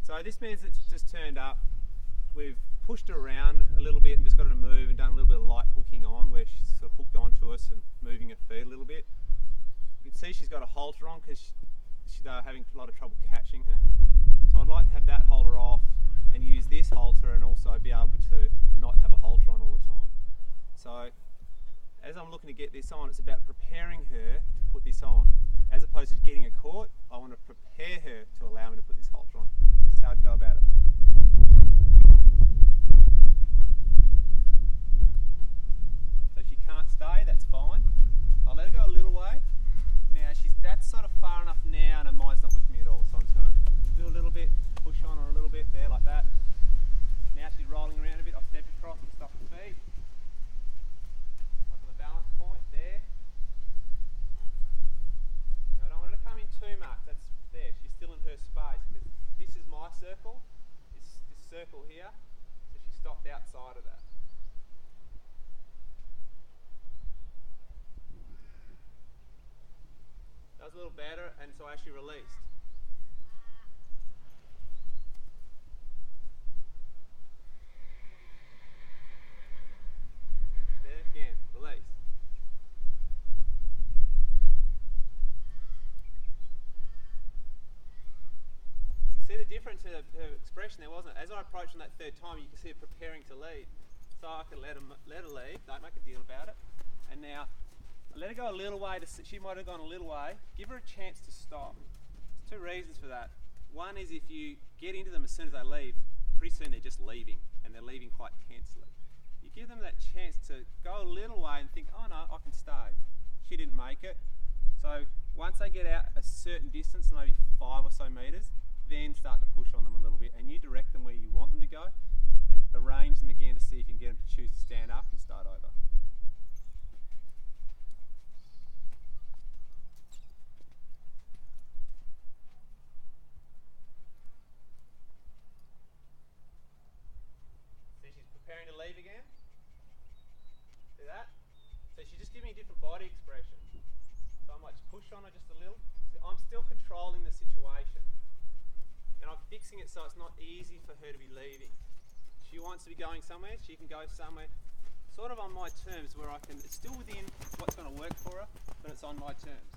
So this means it's just turned up. We've pushed her around a little bit and just got her to move and done a little bit of light hooking on where she's sort of hooked onto us and moving her feet a little bit. You can see she's got a halter on because they were having a lot of trouble catching her. So I'd like to have that halter off and use this halter and also be able to not have a halter on all the time. So as I'm looking to get this on, it's about preparing her to put this on. As opposed to getting her caught, I want to prepare her to allow me to put this halter on. This is how I'd go about it. So she can't stay, that's fine. I'll let her go a little way. Now that's sort of far enough now and her mind's not with me at all. So I'm just going to do a little bit, push on her a little bit there like that. Now she's rolling around a bit, I'll step across and stop her feet. Up on the balance point there. Now I don't want her to come in too much, that's there, she's still in her space because this is my circle, this circle here, so she stopped outside of that. That was a little better, and so I actually released. There again, release. You see the difference in her expression there, wasn't it? As I approached on that third time, you can see her preparing to leave. So I could let her leave, don't make a deal about it. And now, I let her go a little way, she might have gone a little way. Give her a chance to stop. There's two reasons for that. One is if you get into them as soon as they leave, pretty soon they're just leaving, and they're leaving quite tensely. You give them that chance to go a little way and think, oh no, I can stay. She didn't make it. So once they get out a certain distance, maybe 5 or so metres, then start to push on them a little bit, and you direct them where you want them to go, and arrange them again to see if you can get them to choose to stand up and start over. Preparing to leave again. See that? So she's just giving me a different body expression. So I might just push on her just a little. So I'm still controlling the situation. And I'm fixing it so it's not easy for her to be leaving. She wants to be going somewhere, she can go somewhere sort of on my terms where I can, it's still within what's going to work for her, but it's on my terms.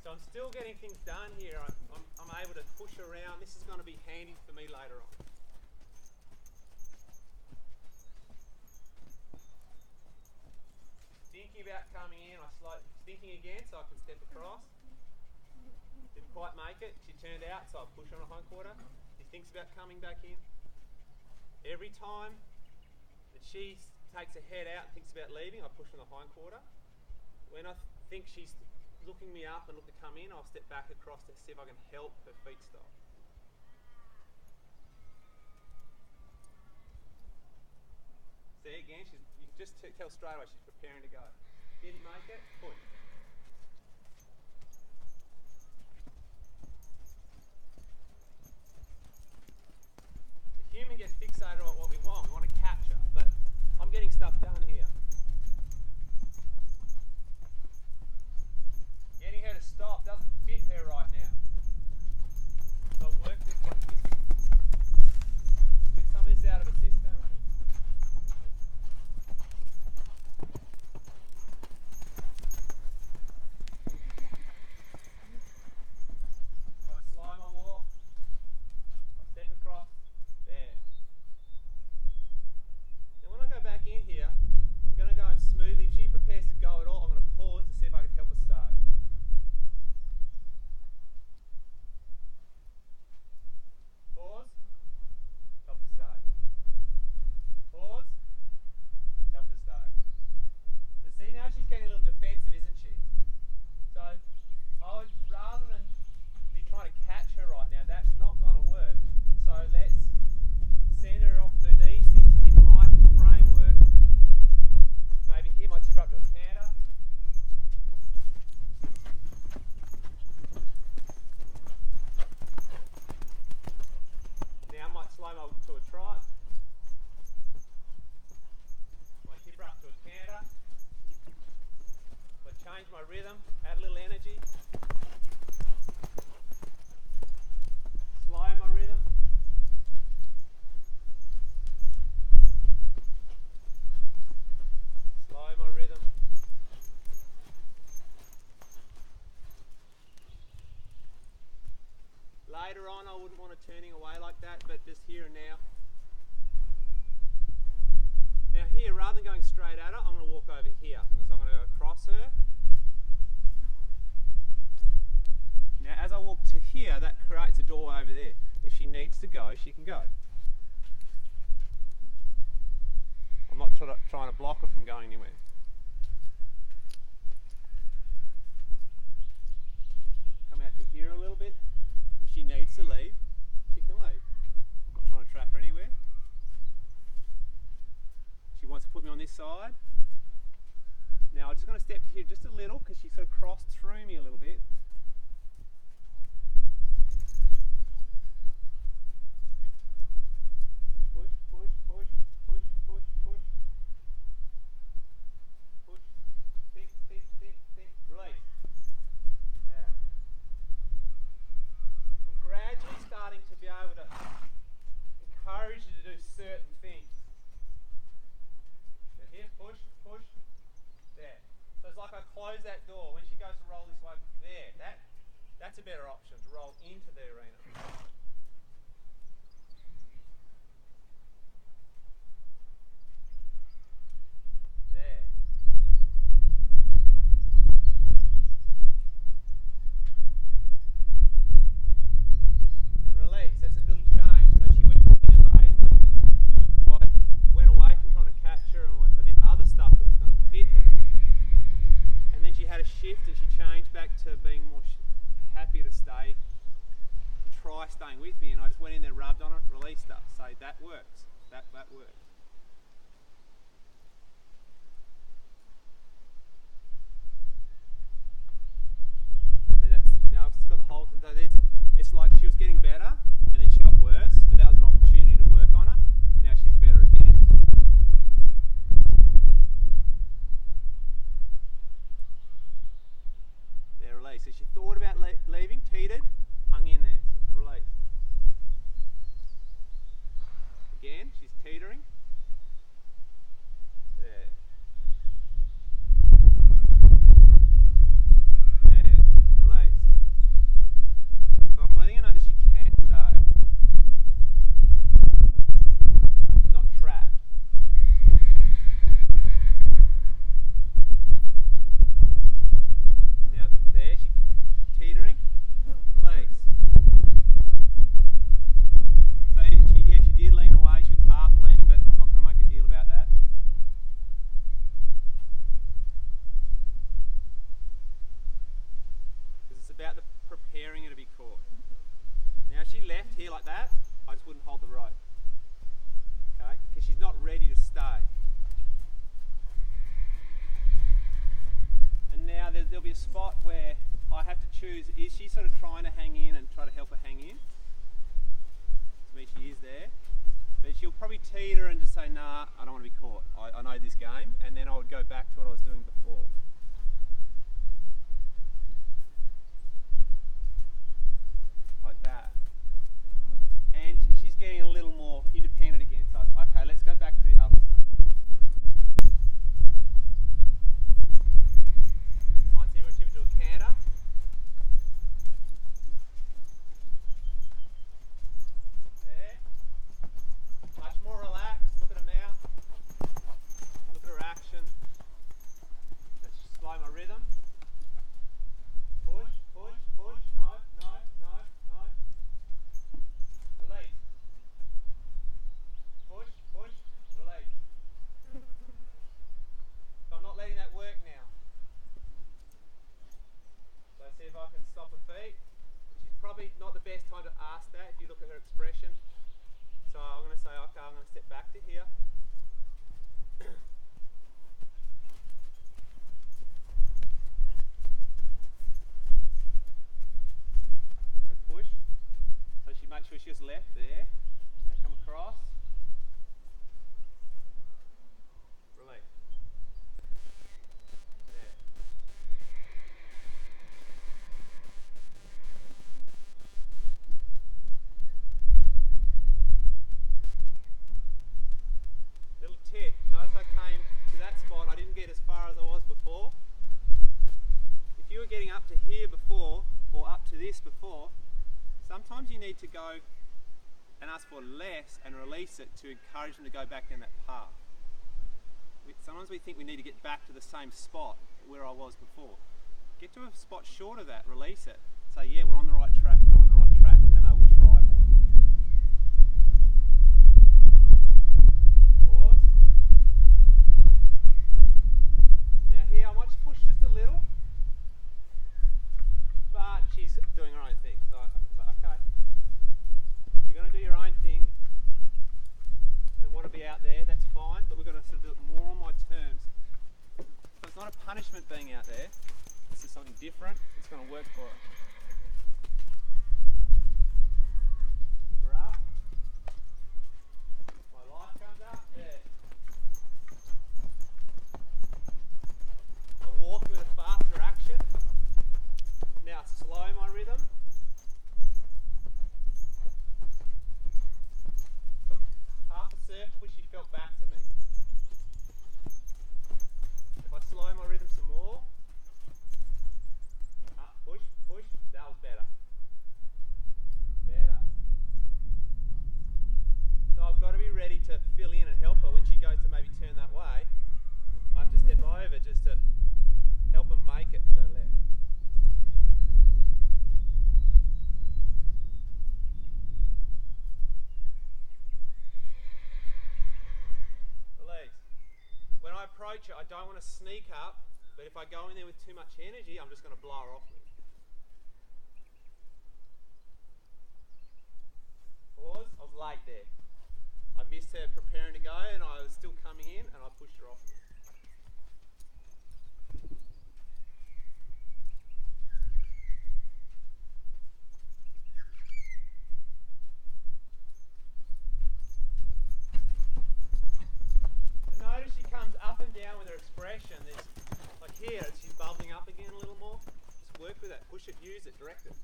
So I'm still getting things done here. I'm able to push around. This is going to be handy for me later on. Thinking about coming in, thinking again so I can step across. Didn't quite make it. She turned out, so I push on her hindquarter. She thinks about coming back in. Every time that she takes her head out and thinks about leaving, I push on the hindquarter. When I think she's looking me up and look to come in, I'll step back across to see if I can help her feet stop. See again, you can just tell straight away she's preparing to go. Didn't make it, push. The human gets fixated on what we want to capture, but I'm getting stuff done here. Getting her to stop doesn't fit her right now. So I'll work this like this. Get some of this out of her system. turning away like that, but just here and now. Now here, rather than going straight at her, I'm going to walk over here. So I'm going to go across her. Now as I walk to here, that creates a door over there. If she needs to go, she can go. I'm not trying to block her from going anywhere. Come out to here a little bit. If she needs to leave, she can leave. I'm not trying to trap her anywhere. She wants to put me on this side. Now I'm just going to step to here just a little because she sort of crossed through me a little bit. Push, push, push, push, push, push. Push. Tick, tick, tick, tick. Release. Yeah. I'm gradually starting to be able to encourage you to do certain things. So here, push, push. There. So it's like I close that door. When she goes to roll this way, there. That's a better option, to roll into the arena. There. And release. That's a little change. So she went evasive. So I went away from trying to catch her and I did other stuff that was going to fit her. And then she had a shift and she changed back to being more happy to stay, try staying with me, and I just went in there, rubbed on it, released her. So that works. That works. So that's, now I've got the whole, it's like she was getting better and then she got worse, but that was an opportunity to work on her. Now she's better again. There, release. So she thought about leaving, teetered, hung in there. So release. Again, she's teetering. There. There, release. So I'm letting her know that she can stay. Not trapped. Now there, she teetering, release. So she did lean away, she was half lean, but I'm not going to make a deal about that. Because it's about the preparing her to be caught. Now if she left here like that, I just wouldn't hold the rope. Okay? Because she's not ready to stay. And now there'll be a spot where I have to choose, is she sort of trying to hang in and try to help her hang in? To me she is there. But she'll probably teeter and just say, nah, I don't want to be caught. I know this game. And then I would go back to what I was doing before. Like that. And she's getting a little more independent again. So it's, okay, let's go back to the other stuff. Might see everyone tip it to a canter. There. Much more relaxed. Look at her mouth. Look at her action. Let's slow my rhythm. Push, push, push. No, no, no, no. Release. Push, push, release. So I'm not letting that work now. So see if I can stop her feet. Which is probably not the best time to ask that if you look at her expression. So I'm going to say, okay, I'm going to step back to here. And push. So she makes sure she just left there. Now come across. Release. There. Little tip. Notice I came to that spot. I didn't get as far as I was before. If you were getting up to here before, or up to this before, sometimes you need to go and ask for less and release it to encourage them to go back down that path. Sometimes we think we need to get back to the same spot where I was before. Get to a spot short of that, release it. Say, yeah, we're on the right track, we're on the right track, and they will try more. Pause. Now here, I might just push just a little, but she's doing her own thing. So okay, if you're going to do your own thing and want to be out there, that's fine, but we're going to sort of do it more on my terms. So it's not a punishment being out there, this is something different, it's going to work for her. Pick her up, my life comes up, there. I walk with a faster action, now slow my rhythm. Took half a circle when she felt back to me. If I slow my rhythm some more, up, push, push, that was better. Better. So I've got to be ready to fill in and help her when she goes to maybe turn that way. I have to step over just to help her make it and go left. Release. When I approach her, I don't want to sneak up, but if I go in there with too much energy, I'm just going to blow her off me. Pause. I was late there. I missed her preparing to go and I was still coming in and I pushed her off me. Notice she comes up and down with her expression. There's, like here, she's bubbling up again a little more. Just work with that. Push it, use it, direct it.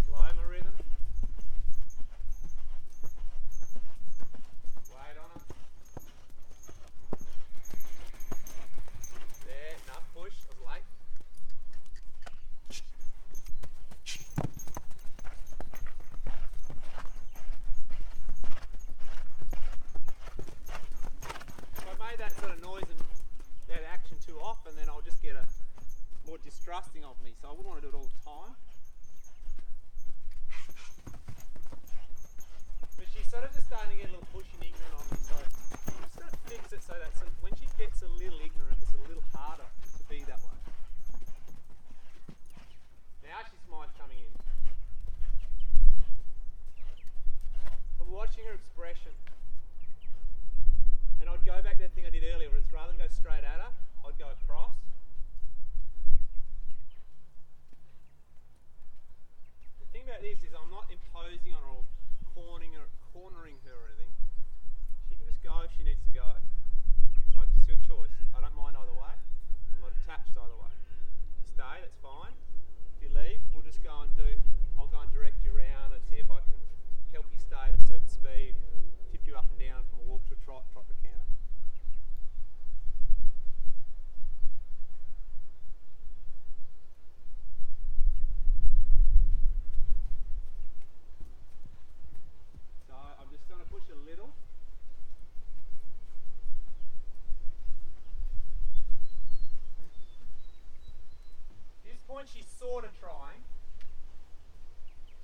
Slow my rhythm. Wait on her. There, enough push, I was late. If I made that sort of noise and that action too often, then I'll just get a more distrusting of me, so I wouldn't want to do it all the time. But she's sort of just starting to get a little pushy and ignorant on me, so I'm just going to fix it so that when she gets a little ignorant, it's a little harder to be that way. Now she's mind coming in. I'm watching her expression. And I'd go back to that thing I did earlier, where it's rather than go straight at her, I'd go across. The thing about this is I'm not imposing on her or cornering her or anything. She can just go if she needs to go. It's like, it's your choice. I don't mind either way. I'm not attached either way. If you stay, that's fine. If you leave, we'll just go and I'll go and direct you around and see if I can help you stay at a certain speed, tip you up and down from a walk to a trot to canter. So I'm just going to push a little. At this point she's sort of trying,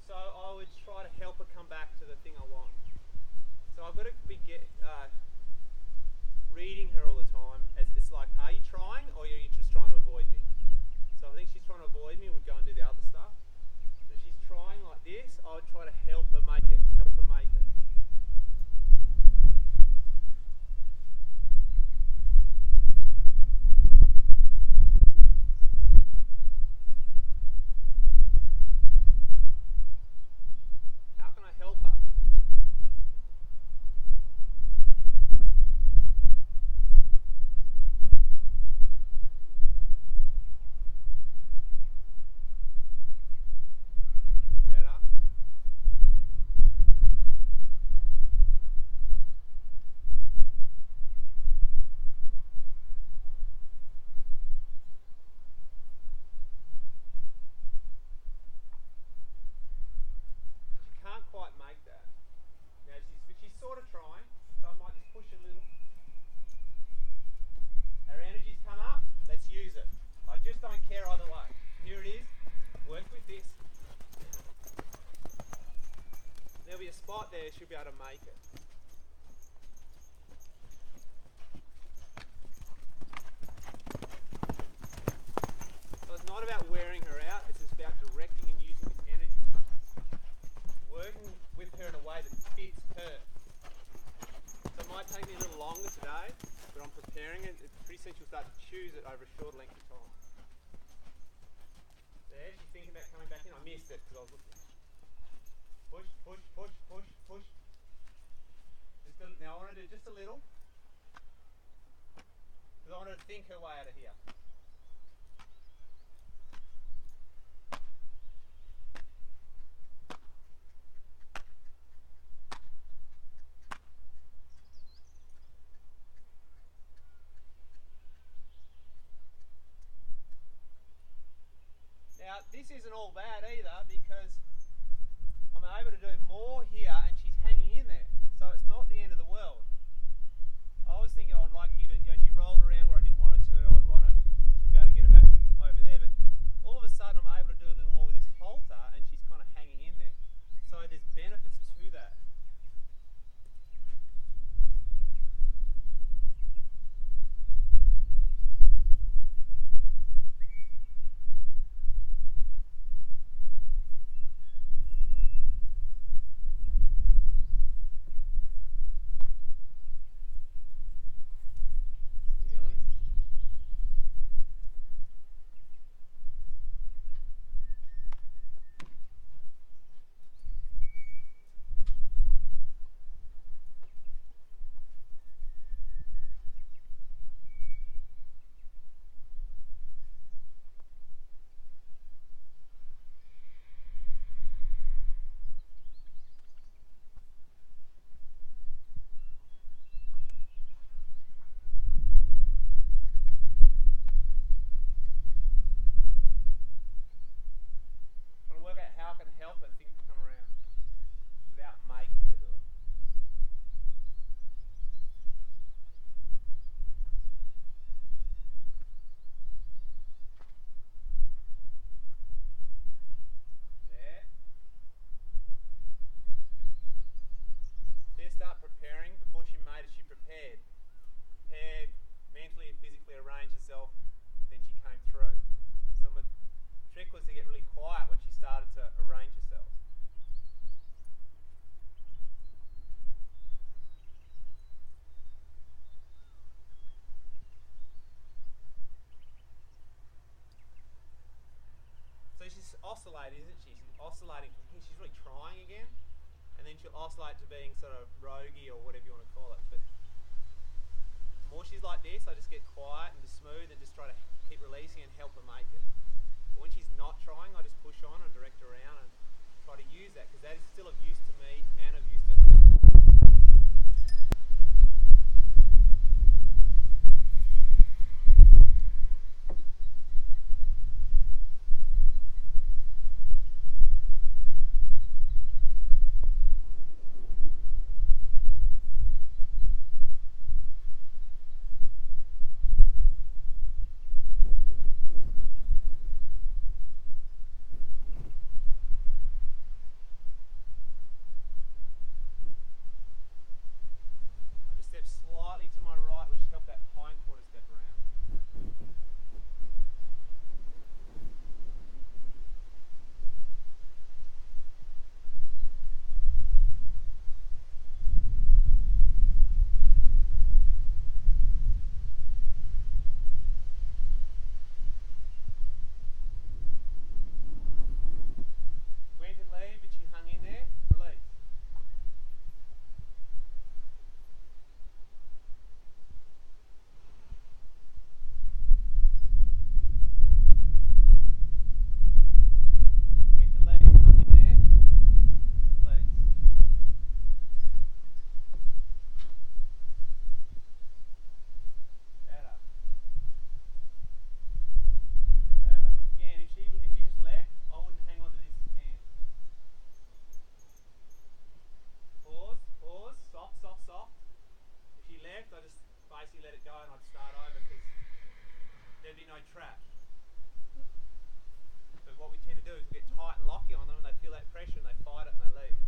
so I would try to help her come back to the thing I want. So I've got to be reading her all the time. As it's like, are you trying or are you just trying to avoid me? So I think she's trying to avoid me, would go and do the other stuff. If she's trying like this, I would try to help her make it, help her make it. How can I help her? care either way. Here it is. Work with this. There'll be a spot there, she'll be able to make it. So it's not about wearing her out, it's just about directing and using this energy. Working with her in a way that fits her. So it might take me a little longer today, but I'm preparing it. It's pretty soon she'll start to choose it over a short length of time. There, she's thinking about coming back in. I missed it because I was looking. Push, push, push, push, push. Now I want to do just a little. Because I want her to think her way out of here. Now this isn't all bad either because I'm able to do more here and she's hanging in there. So it's not the end of the world. I was thinking I'd like you to, she rolled around where I didn't want her to. I'd want her to be able to get her back over there. But all of a sudden I'm able to do a little more with this halter and she's kind of hanging in there. So there's benefits to that. Start preparing. Before she made it, she prepared mentally and physically, arranged herself, then she came through. So my trick was to get really quiet when she started to arrange herself. So she's oscillating, isn't she? She's oscillating from here. She's really trying again. And then she'll oscillate to being sort of roguey or whatever you want to call it. But the more she's like this, I just get quiet and just smooth and just try to keep releasing and help her make it. But when she's not trying, I just push on and direct her around and try to use that because that is still of use to me and of use to her. Slightly to my right, which helped that hindquarter step around. Went to leave, but she hung in there. Release. I just basically let it go and I'd start over because there'd be no trap. what we tend to do is we get tight and locky on them, and they feel that pressure and they fight it and they leave.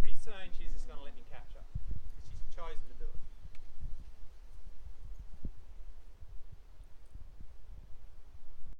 Pretty soon she's just going to let me catch her.